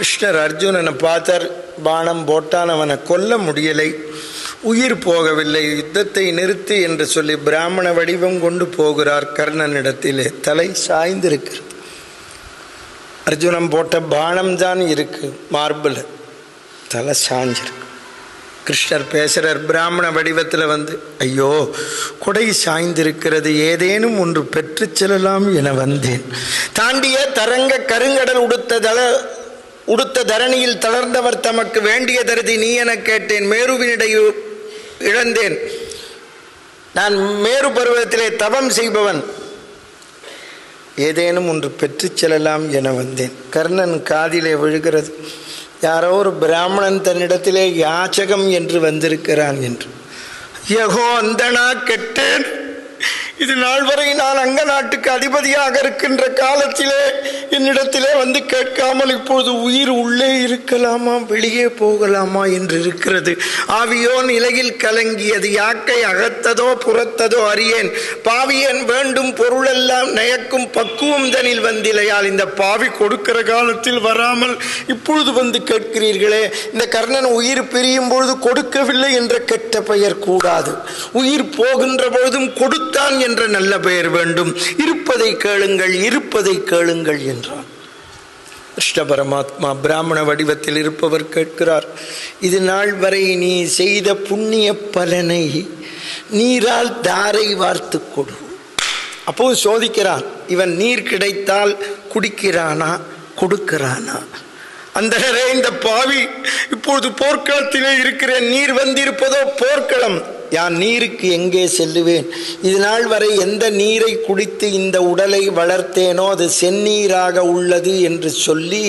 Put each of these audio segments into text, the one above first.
கிருஷ்ணர் அர்ஜுனனை பார்த்தார். பானம் போட்டான், அவனை கொல்ல முடியலை, உயிர் போகவில்லை. யுத்தத்தை நிறுத்து என்று சொல்லி பிராமண வடிவம் கொண்டு போகிறார். கர்ணனிடத்திலே தலை சாய்ந்திருக்கிறது. அர்ஜுனன் போட்ட பானம் தான் இருக்கு மார்பில், தலை சாஞ்சிருக்கு. கிருஷ்ணர் பேசுகிறார் பிராமண வடிவத்தில் வந்து, ஐயோ கொடை சாய்ந்திருக்கிறது, ஏதேனும் ஒன்று பெற்று செல்லலாம் என வந்தேன். தாண்டிய தரங்க கருங்கடல் உடுத்த தரணியில் தளர்ந்தவர் தமக்கு வேண்டிய தருதி நீ என கேட்டேன். மேருவினிடை இழந்தேன், நான் மேரு பருவத்திலே தவம் செய்பவன், ஏதேனும் ஒன்று பெற்று செல்லலாம் என வந்தேன். கர்ணன் காதிலே விழுகிறது, யாரோ ஒரு பிராமணன் தன்னிடத்திலே யாச்சகம் என்று வந்திருக்கிறான் என்று. யகோ அந்தனா கெட்டேன், இது நாள் வரை நான் அங்க நாட்டுக்கு அதிபதியாக இருக்கின்ற காலத்திலே என்னிடத்திலே வந்து கேட்காமல் இப்பொழுது உயிர் உள்ளே இருக்கலாமா வெளியே போகலாமா என்று இருக்கிறது. ஆவியோ நிலையில் கலங்கியது, யாக்கை அகத்ததோ புறத்ததோ அறியேன். பாவியன் வேண்டும் பொருளெல்லாம் நயக்கும் பக்குவம் தனில் வந்திலையால். இந்த பாவி கொடுக்கிற காலத்தில் வராமல் இப்பொழுது வந்து கேட்கிறீர்களே. இந்த கர்ணன் உயிர் பிரியும் பொழுது கொடுக்கவில்லை என்ற கெட்ட பெயர் கூடாது. உயிர் போகின்ற பொழுதும் கொடுத்தான் என்ற நல்ல பெயர் வேண்டும். இருப்பதை கேளுங்கள், இருப்பதை கேளுங்கள் என்றார். கிருஷ்ண பரமாத்மா பிராமண வடிவத்தில் இருப்பவர் கேட்கிறார், இது நாள் வரை நீ செய்த புண்ணிய பலனை நீரால் தாரை வார்த்து கொடு. அப்போ சோதிக்கிறான், இவன் நீர் கிடைத்தால் குடிக்கிறானா கொடுக்கிறானா. அந்த இந்த பாவி இப்பொழுது போர்க்களத்திலே இருக்கிறேன், நீர் வந்திருப்பதோ போர்க்களம், யான் நீருக்கு எங்கே செல்லுவேன்? இது நாள் வரை எந்த நீரை குடித்து இந்த உடலை வளர்த்தேனோ அது செந்நீராக உள்ளது என்று சொல்லி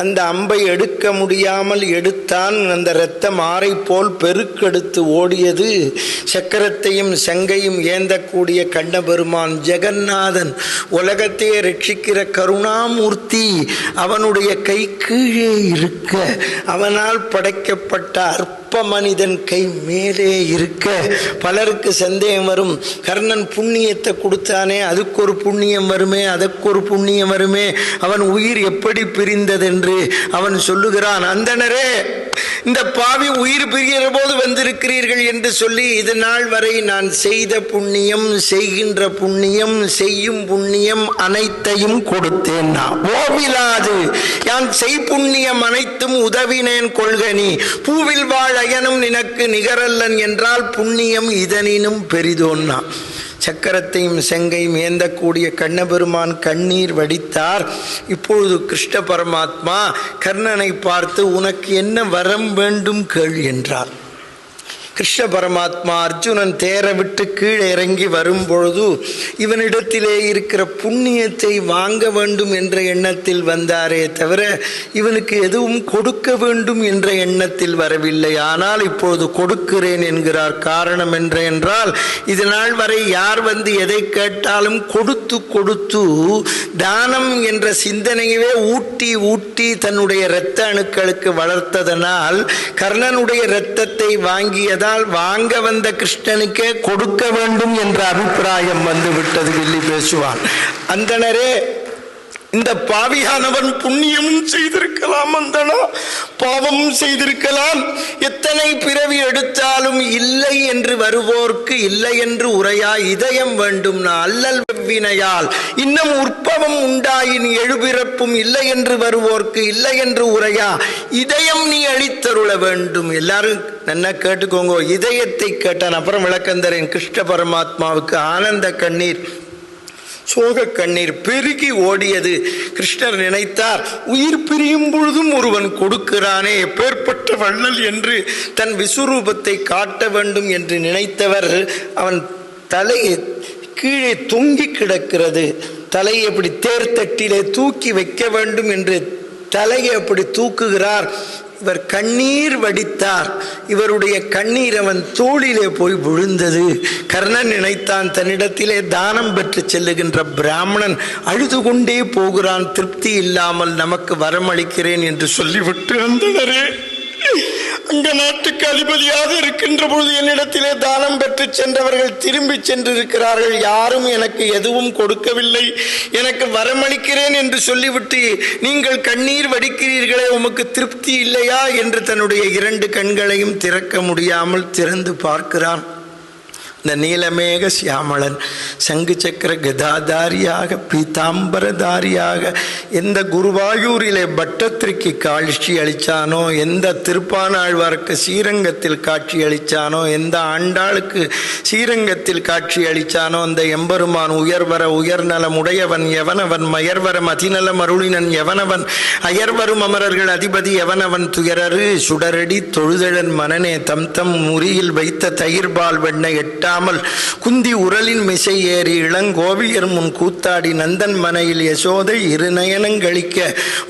அந்த அம்பை எடுக்க முடியாமல் எடுத்தான். அந்த இரத்தம் ஆறை போல் பெருக்கெடுத்து ஓடியது. சக்கரத்தையும் செங்கையும் ஏந்தக்கூடிய கண்ணபெருமான் ஜெகநாதன், உலகத்தையே ரட்சிக்கிற கருணாமூர்த்தி, அவனுடைய கை கீழே இருக்க, அவனால் படைக்கப்பட்ட அற்ப மனிதன் கை மேலே இருக்க. பலருக்கு சந்தேகம் வரும், கர்ணன் புண்ணியத்தை கொடுத்தானே, அதுக்கு ஒரு புண்ணியம் வருமே, அதற்கு ஒரு புண்ணியம் வருமே, அவன் உயிர் எப்படி பிரிந்ததென்று. அவன் சொல்லுகிறான், அந்தணரே இந்த பாவி உயிர் பிரிகிற போது வந்திருக்கிறீர்கள் என்று சொல்லி இது நாள் வரை நான் செய்த புண்ணியம், செய்கின்ற புண்ணியம், செய்யும் புண்ணியம் அனைத்தையும் கொடுத்தேன். நான் ஓவிலாது யான் செய் புண்ணியம் அனைத்தும் உதவினேன் கொள்கனி. பூவில் வாழ் அயனும் நினக்கு நிகரல்லன் என்றால் புண்ணியம் இதனினும் பெரிதோன்னா. சக்கரத்தையும் செங்கையும் ஏந்தக்கூடிய கண்ணபெருமான் கண்ணீர் வடித்தார். இப்பொழுது கிருஷ்ண பரமாத்மா கர்ணனை பார்த்து, உனக்கு என்ன வரம் வேண்டும் கேள் என்றார். கிருஷ்ண பரமாத்மா அர்ஜுனன் தேர விட்டு கீழே இறங்கி வரும்பொழுது இவனிடத்திலே இருக்கிற புண்ணியத்தை வாங்க வேண்டும் என்ற எண்ணத்தில் வந்தாரே தவிர இவனுக்கு எதுவும் கொடுக்க வேண்டும் என்ற எண்ணத்தில் வரவில்லை. ஆனால் இப்பொழுது கொடுக்கிறேன் என்கிறார். காரணம் என்றால் இது நாள் வரை யார் வந்து எதை கேட்டாலும் கொடுத்து கொடுத்து தானம் என்ற சிந்தனையவே ஊட்டி ஊட்டி தன்னுடைய இரத்த அணுக்களுக்கு வளர்த்ததனால் கர்ணனுடைய இரத்தத்தை வாங்கியது வாங்க வந்த கிருஷ்ணனுக்கே கொடுக்க வேண்டும் என்ற அபிப்பிராயம் வந்துவிட்டது. வில்லி பேசுவான், அந்தணரே இந்த பாவியானவன் புண்ணியமும் செய்திருக்கலாம், அந்தனா பாவமும் செய்திருக்கலாம். எத்தனை பிறவி எடுத்தாலும் இல்லை என்று வருவோர்க்கு இல்லை என்று உரையா இதயம் வேண்டும். நான் அல்லல் வெவ்வினையால் இன்னும் உற்பவம் உண்டாயின் எழுபிறப்பும் இல்லை என்று வருவோர்க்கு இல்லை என்று உரையா இதயம் நீ அளித்தருள வேண்டும். எல்லாரும் நல்லா கேட்டுக்கோங்க, இதயத்தை கேட்டான். அப்புறம் விளக்கம் தரேன். கிருஷ்ண பரமாத்மாவுக்கு ஆனந்த கண்ணீர், சோக கண்ணீர் பெருகி ஓடியது. கிருஷ்ணர் நினைத்தார், உயிர் பிரியும் பொழுதும் ஒருவன் கொடுக்கிறானே, எப்பேற்பட்ட வள்ளல் என்று தன் விஸ்வரூபத்தை காட்ட வேண்டும் என்று நினைத்தவர் அவன் தலையை கீழே தொங்கி கிடக்கிறது. தலையை அப்படி தேர்தட்டிலே தூக்கி வைக்க வேண்டும் என்று தலையை அப்படி தூக்குகிறார். இவர் கண்ணீர் வடித்தார். இவருடைய கண்ணீர் அவன் தோளிலே போய் விழுந்தது. கர்ணன் நினைத்தான், தன்னிடத்திலே தானம் பெற்று செல்லுகின்ற பிராமணன் அழுது கொண்டே போகிறான், திருப்தி இல்லாமல் நமக்கு வரமளிக்கிறேன் என்று சொல்லிவிட்டு, அந்தணரே அங்க நாட்டுக்கு அதிபதியாக இருக்கின்ற பொழுது என்னிடத்திலே தானம் பெற்று சென்றவர்கள் திரும்பி சென்றிருக்கிறார்கள். யாரும் எனக்கு எதுவும் கொடுக்கவில்லை. எனக்கு வரமளிக்கிறேன் என்று சொல்லிவிட்டு நீங்கள் கண்ணீர் வடிக்கிறீர்களே, உமக்கு திருப்தி இல்லையா என்று தன்னுடைய 2 கண்களையும் திறக்க முடியாமல் திறந்து பார்க்கிறான். இந்த நீலமேக சியாமளன் சங்கு சக்கர கதாதாரியாக பீதாம்பரதாரியாக எந்த குருவாயூரிலே பட்டத்திற்கு காட்சி அளித்தானோ, எந்த திருப்பானாழ்வாருக்கு ஸ்ரீரங்கத்தில் காட்சி அளித்தானோ, எந்த ஆண்டாளுக்கு ஸ்ரீரங்கத்தில் காட்சி அளித்தானோ, அந்த எம்பெருமான் உயர்வர உயர்நலம் உடையவன் எவனவன், மயர்வரம் அதிநலம் அருளினன் எவனவன், அயர்வரும் அமரர்கள் அதிபதி எவனவன், துயரரு சுடரடி தொழுதழன் மனனே தம் தம் முறியில் வைத்த தயிர்பால் வெண்ணை எட்டாமல் குந்தி உரலின் மிசை ஏறி இளங்கோவியர் முன் கூத்தாடி நந்தன் மனையில் யசோதை 2 நயனங்களிக்க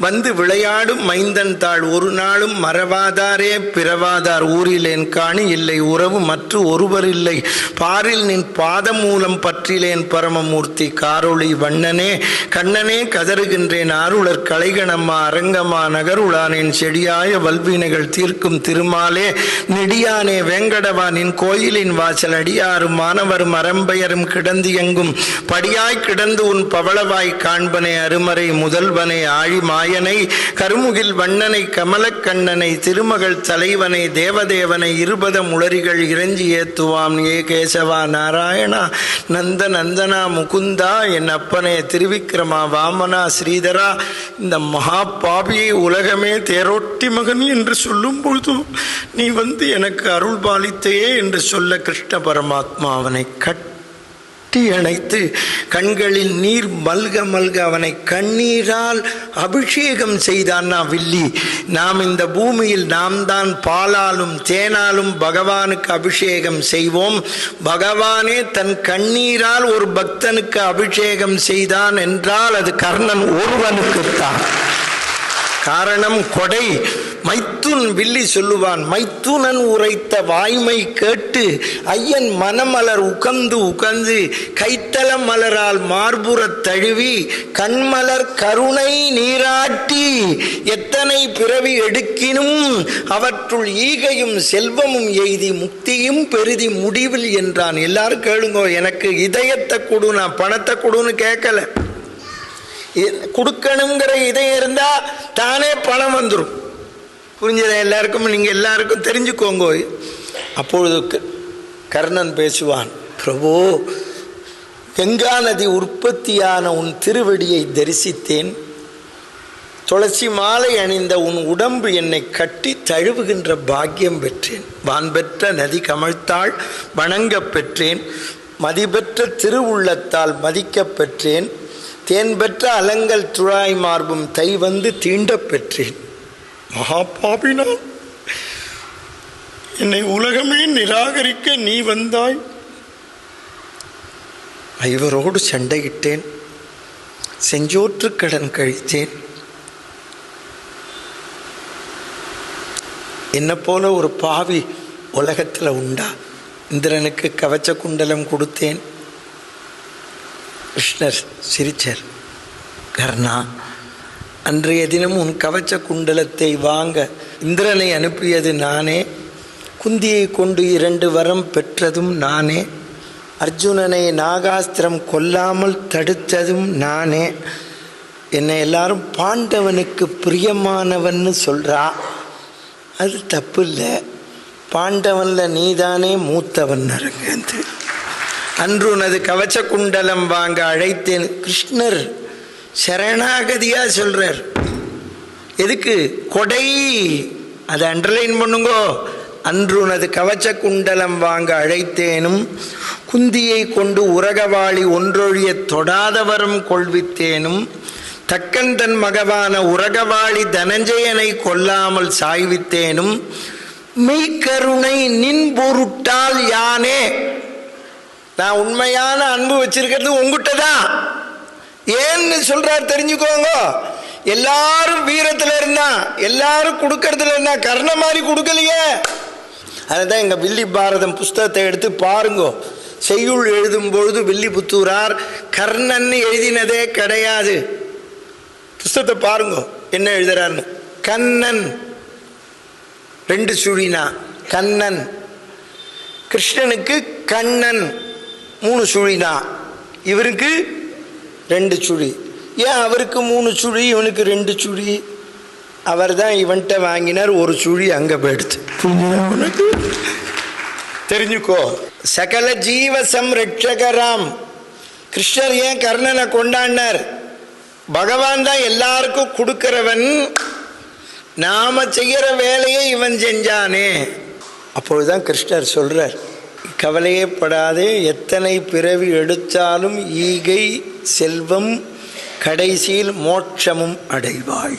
வந்து விளையாடும் மைந்தன் தாள் ஒரு நாளும் மறவாதாரே பிறவாதார் ஊரிலேன் காணி இல்லை உறவு மற்ற ஒருவர் இல்லை பாரில் நின் பாதமூலம் பற்றிலேன் பரமமூர்த்தி காரொளி வண்ணனே கண்ணனே கதறுகின்றேன் ஆருளர் கலைகணம்மா அரங்கம்மா நகருளானேன் செடியாய வல்வினைகள் தீர்க்கும் திருமாலே நெடியானே வேங்கடவா நின் கோயிலின் வாசல் அடியாரும் மாணவரும் அரம்பையரும் கிடந்து எங்கும் படியாய் கிடந்து உன் பவளவாய் காண்பனை அருமறை முதல்வனை ஆழி மாயனை கருமுகில் வண்ணனை கமலக்கண்ணனை திருமகள் தலைவனை தேவதேவனை 20 முளரிகள் இறைஞ்சி ஏத்துவாம் ஏ கேசவா நாராயணா நந்த நந்தனா முகுந்தா என் அப்பனே திருவிக்கிரமா வாமனா ஸ்ரீதரா இந்த மகா பாபியை உலகமே தேரோட்டி மகன் என்று சொல்லும் பொழுது நீ வந்து எனக்கு அருள் பாலித்தையே என்று சொல்ல கிருஷ்ண பரமாத்மா அவனை கட்டி அணைத்து கண்களில் நீர் மல்க மல்க அவனை கண்ணீரால் அபிஷேகம் செய்தான். வில்லி, நாம் இந்த பூமியில் நாம் தான் பாலாலும் தேனாலும் பகவானுக்கு அபிஷேகம் செய்வோம். பகவானே தன் கண்ணீரால் ஒரு பக்தனுக்கு அபிஷேகம் செய்தான் என்றால் அது கர்ணன் ஒருவனுக்குத்தான். காரணம் கொடை. மைத்துன் வில்லி சொல்லுவான், மைத்துனன் உரைத்த வாய்மை கேட்டு ஐயன் மனமலர் உகந்து உகந்து கைத்தல மலரால் மார்புறத் தழுவி கண்மலர் கருணை நீராட்டி எத்தனை பிறவி எடுக்கினும் அவற்றுள் ஈகையும் செல்வமும் எய்தி முக்தியும் பெருதி முடிவில் என்றான். எல்லாரும் கேளுங்கோ, எனக்கு இதயத்தை கொடு, நான் பணத்தை கொடுன்னு கேட்கல. கொடுக்கணுங்கிற இதயம் இருந்தா தானே பணம் வந்துடும். புரிஞ்சதா? எல்லாருக்கும் நீங்கள் எல்லாருக்கும் தெரிஞ்சுக்கோங்க. அப்பொழுது கர்ணன் பேசுவான், பிரபு, கங்கா நதி உற்பத்தியான உன் திருவடியை தரிசித்தேன். துளசி மாலை அணிந்த உன் உடம்பு என்னை கட்டி தழுவுகின்ற பாக்கியம் பெற்றேன். வான் பெற்ற நதி கமழ்த்தாள் வணங்க பெற்றேன். மதிபெற்ற திருவுள்ளத்தால் மதிக்க பெற்றேன். தேன் பெற்ற அலங்கல் துழாய் மார்பும் தை வந்து தீண்ட பெற்றேன். மகாபாபினான் என்னை உலகமே நிராகரிக்க நீ வந்தாய். ஐவரோடு சண்டையிட்டேன், செஞ்சோற்று கடன் கழித்தேன். என்ன போல ஒரு பாவி உலகத்தில் உண்டா? இந்திரனுக்கு கவச்ச குண்டலம் கொடுத்தேன். கிருஷ்ணர் சிரிச்சர். கர்ணா, அன்றைய தினம் உன் கவச்ச குண்டலத்தை வாங்க இந்திரனை அனுப்பியது நானே. குந்தியை கொண்டு 2 வரம் பெற்றதும் நானே. அர்ஜுனனை நாகாஸ்திரம் கொல்லாமல் தடுத்ததும் நானே. என்னை எல்லாரும் பாண்டவனுக்கு பிரியமானவன்னு சொல்கிறா. அது தப்பு இல்லை. பாண்டவனில் நீதானே மூத்தவன். அரங்கந்து அன்று உனது கவச்ச குண்டலம் வாங்க அழைத்தேன். கிருஷ்ணர் சரணாகதியாக சொல்கிறார். எதுக்கு? கொடை. அதை அண்டர்லைன் பண்ணுங்கோ. அன்று உனது கவச்ச குண்டலம் வாங்க அழைத்தேனும் குந்தியை கொண்டு உரகவாளி ஒன்றொழிய தொடாதவரும் கொள்வித்தேனும் தக்கன் தன் மகவான உரகவாளி தனஞ்சயனை கொல்லாமல் சாய்வித்தேனும் மெய்கருணை நின் பொருட்டால் யானே. நான் உண்மையான அன்பு வச்சிருக்கிறது உங்ககிட்ட தான். ஏன்னு சொல்றார் தெரிஞ்சுக்கோங்க. எல்லாரும் வீரத்தில் இருந்தா, எல்லாரும் கொடுக்கறதுல இருந்தா, கர்ண மாதிரி கொடுக்கலையே. அதுதான் எங்க வில்லி பாரதம் புஸ்தகத்தை எடுத்து பாருங்க. செய்யுள் எழுதும் பொழுது வில்லிபுத்தூரார் கர்ணன் எழுதினதே கிடையாது. புஸ்தகத்தை பாருங்க என்ன எழுதுறாருன்னு. கண்ணன் 2 சுழினா கண்ணன். கிருஷ்ணனுக்கு கண்ணன் 3 சுழினா, இவருக்கு 2 சுழி. ஏன் அவருக்கு 3 சுழி இவனுக்கு 2 சுழி? அவர் தான் இவன்கிட்ட வாங்கினார், 1 சுழி அங்கே போயிடுச்சு. உனக்கு தெரிஞ்சுக்கோ. சகல ஜீவ சம்ரட்சகராம் கிருஷ்ணர் ஏன் கர்ணனை கொண்டாடினார்? பகவான் தான் எல்லாருக்கும் கொடுக்கிறவன், நாம செய்கிற வேலையை இவன் செஞ்சானே. அப்பொழுதுதான் கிருஷ்ணர் சொல்றார், கவலையே படாதே, எத்தனை பிறவி எடுத்தாலும் ஈகை செல்வம் கடைசியில் மோட்சமும் அடைவாள்.